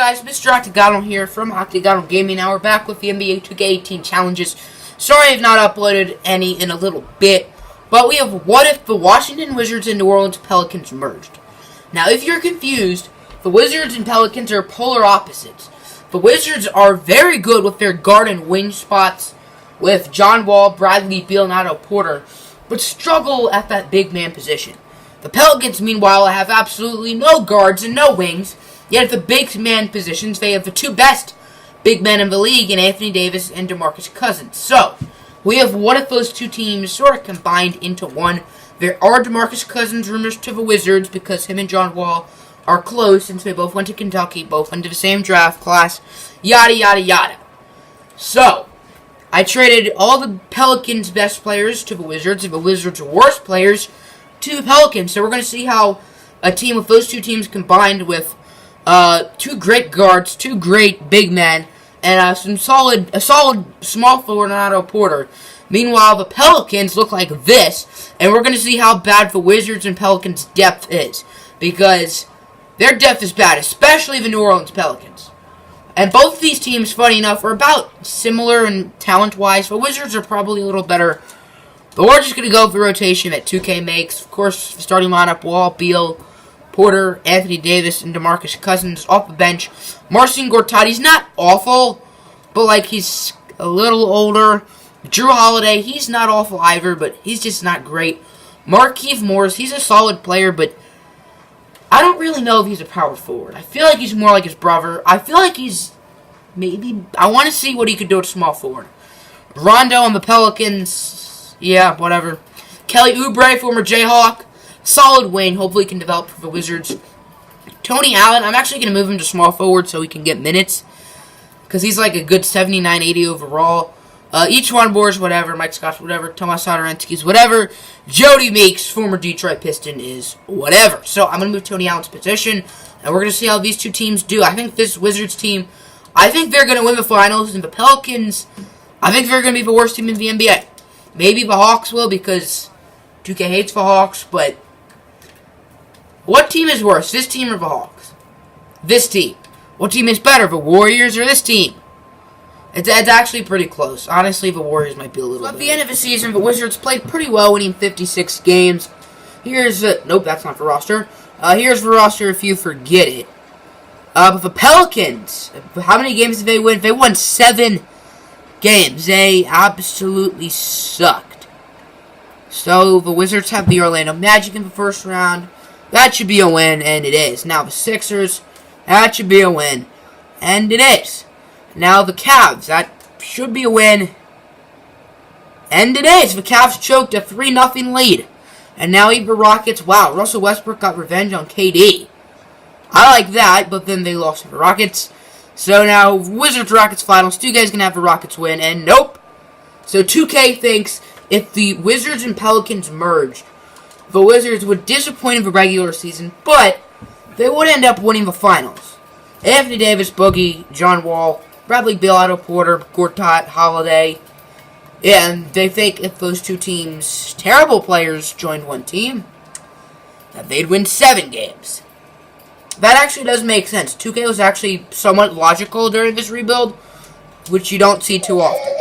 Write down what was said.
guys, Mr. Octagonal here from Octagonal Gaming. Now we're back with the NBA 2K18 challenges. Sorry I've not uploaded any in a little bit, but we have what if the Washington Wizards and New Orleans Pelicans merged. Now if you're confused, the Wizards and Pelicans are polar opposites. The Wizards are very good with their guard and wing spots with John Wall, Bradley Beal, and Otto Porter, but struggle at that big man position. The Pelicans, meanwhile, have absolutely no guards and no wings, yet at the big man positions, they have the two best big men in the league in Anthony Davis and DeMarcus Cousins. So, we have what if those two teams sort of combined into one. There are DeMarcus Cousins rumors to the Wizards because him and John Wall are close since they both went to Kentucky, both went to the same draft class, yada, yada, yada. So, I traded all the Pelicans' best players to the Wizards and the Wizards' worst players to the Pelicans. So we're going to see how a team with those two teams combined with two great guards, two great big men, and a solid small forward, Otto Porter. Meanwhile, the Pelicans look like this, and we're going to see how bad the Wizards and Pelicans' depth is, because their depth is bad, especially the New Orleans Pelicans. And both of these teams, funny enough, are about similar in talent-wise. The Wizards are probably a little better. But we're just going to go through rotation that 2K makes. Of course, the starting lineup, Wall, Beal, Porter, Anthony Davis, and DeMarcus Cousins off the bench. Marcin Gortat's not awful, but like he's a little older. Drew Holiday, he's not awful either, but he's just not great. Markieff Morris, he's a solid player, but I don't really know if he's a power forward. I feel like he's more like his brother. I feel like he's maybe... I want to see what he could do at small forward. Rondo on the Pelicans... yeah, whatever. Kelly Oubre, former Jayhawk. Solid wing. Hopefully he can develop for the Wizards. Tony Allen, I'm actually going to move him to small forward so he can get minutes. Because he's like a good 79, 80 overall. Each one Boers, whatever. Mike Scott, whatever. Tomas Satoranskis, whatever. Jody Meeks, former Detroit Piston, is whatever. So I'm going to move Tony Allen's position. And we're going to see how these two teams do. I think this Wizards team, I think they're going to win the finals. And the Pelicans, I think they're going to be the worst team in the NBA. Maybe the Hawks will because 2K hates the Hawks, but what team is worse, this team or the Hawks? This team. What team is better, the Warriors or this team? It's actually pretty close. Honestly, the Warriors might be a little bit. At the end of the season, the Wizards played pretty well, winning 56 games. Here's nope, that's not the roster. Here's the roster if you forget it. But the Pelicans, how many games did they win? They won 7 games. They absolutely sucked. So the Wizards have the Orlando Magic in the first round. That should be a win, and it is. Now the Sixers, that should be a win, and it is. Now the Cavs, that should be a win, and it is. The Cavs choked a 3-0 lead. And now even the Rockets, wow, Russell Westbrook got revenge on KD. I like that, but then they lost to the Rockets. So now, Wizards-Rockets finals, 2K's going to have the Rockets win, and nope. So 2K thinks if the Wizards and Pelicans merged, the Wizards would disappoint in the regular season, but they would end up winning the finals. Anthony Davis, Boogie, John Wall, Bradley Beal, Otto Porter, Gortat, Holiday, and they think if those two teams, terrible players, joined one team, that they'd win 7 games. That actually does make sense. 2K was actually somewhat logical during this rebuild, which you don't see too often.